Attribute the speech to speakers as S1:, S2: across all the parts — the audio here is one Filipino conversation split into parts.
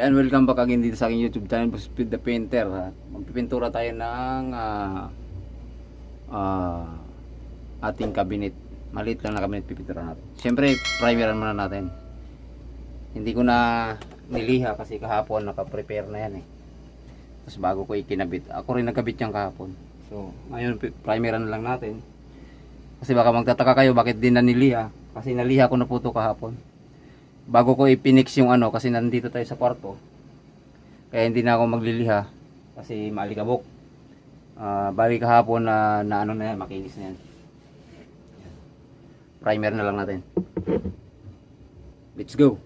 S1: Ayan, welcome back again dito sa aking YouTube channel, Speed the Painter. Magpipintura tayo ng ating cabinet. Maliit lang na cabinet pipintura natin. Siyempre, primeran muna natin. Hindi ko na niliha kasi kahapon naka-prepare na yan eh. Tapos bago ko ikinabit. Ako rin nagkabit yan kahapon. So, ngayon primeran lang natin. Kasi baka magtataka kayo bakit din na niliha. Kasi naliha ko na po ito kahapon. Bago ko ipinix yung ano, kasi nandito tayo sa kwarto, kaya hindi na ako magliliha kasi maalikabok. Bali kahapon na ano na yan, makinis na yan. Primer na lang natin. Let's go.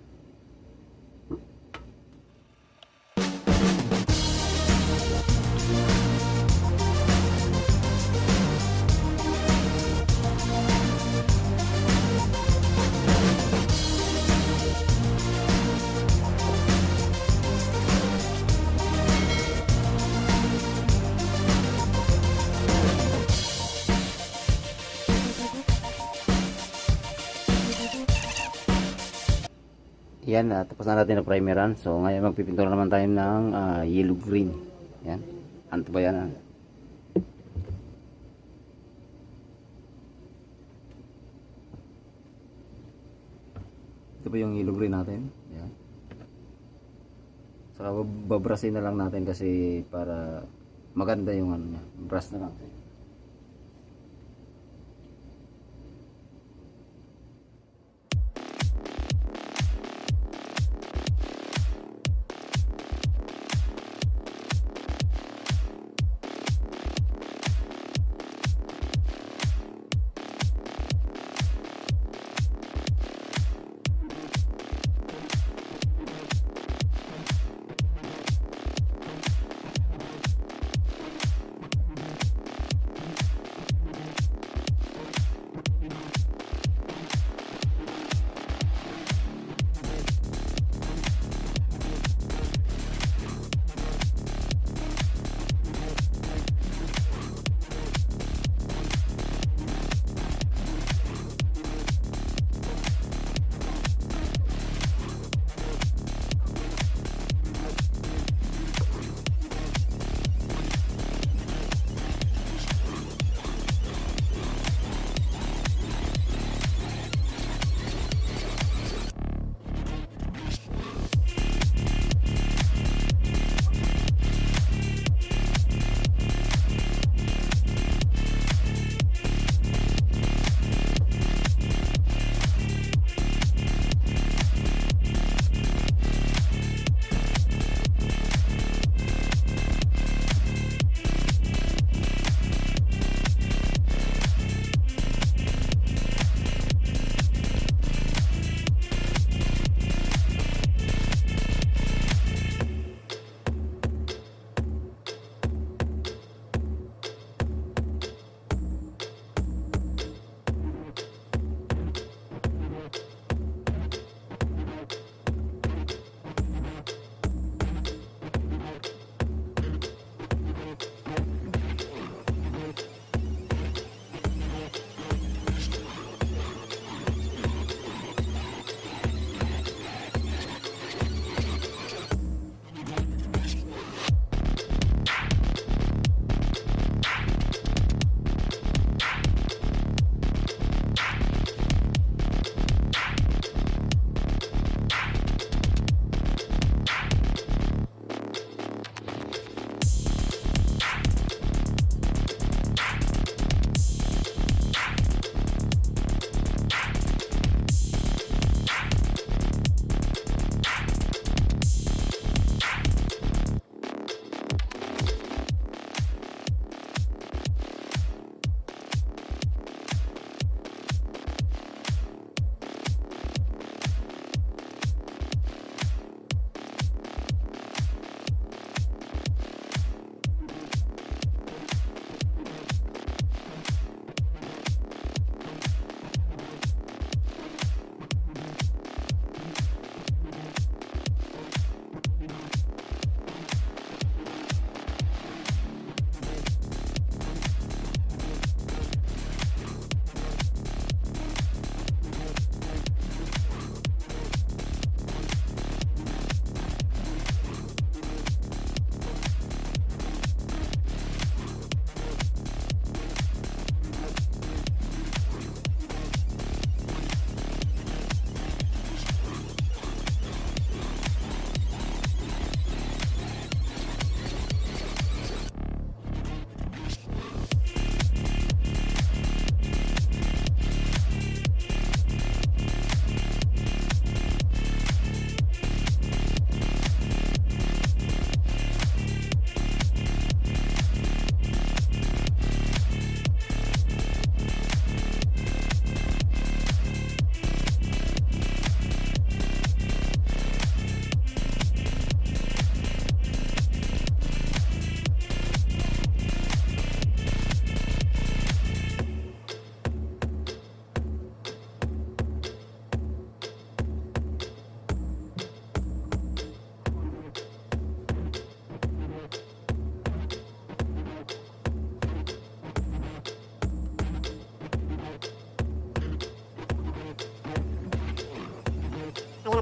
S1: Yan, tapos na natin na primeran. So ngayon magpipintura naman tayo ng yellow green. Yan. Ano ba yan? Ito ba yung yellow green natin? Yan. Saka babrasin na lang natin kasi para maganda yung ano niya. Brush na lang.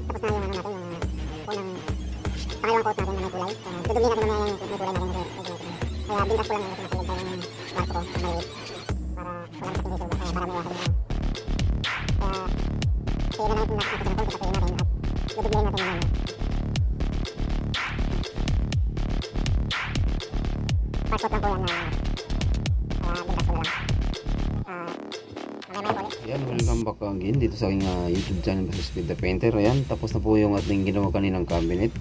S2: tapos na yung ano natin, yung unang pangalawang coat natin na may kulay. Dudugin natin mamaya yung may kulay natin kasi kaya bintas ko lang yung kasi masilid yung kwarto ko na maliit para wala na sa pinay para may wasan yung kaya kaya na natin nakapagod ng konti patayin natin at dudugin natin yung ano part coat lang po yan na kaya bintas ko na lang
S1: Ayan, welcome back again dito sa aking YouTube channel sa Speed the Painter. Ayan, tapos na po yung ating ginawa kaninang cabinet.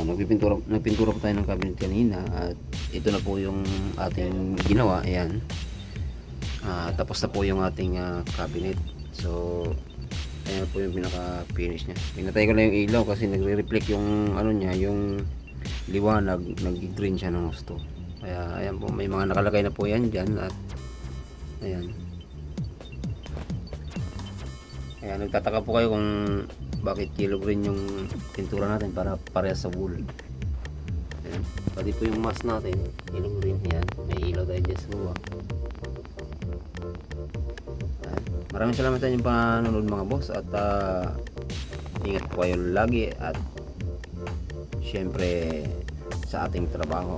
S1: Nagpintura po tayo ng cabinet kanina at ito na po yung ating ginawa. Ayan, tapos na po yung ating cabinet. So ayan po yung pinaka finish nya. Pinatay ko na yung ilaw kasi nagre-reflect yung ano nya, yung liwanag, nag-green siya ng gusto. Kaya ayan po, may mga nakalagay na po yan dyan at ayan. Kaya nagtataka po kayo kung bakit yellow green yung pintura natin para parehas sa wool. Ayan. Pati po yung mask natin yellow green. Yan, may ilaw tayo dyan sa baba. Maraming salamat sa inyong panonood mga boss. At ingat po kayo lagi. At syempre sa ating trabaho.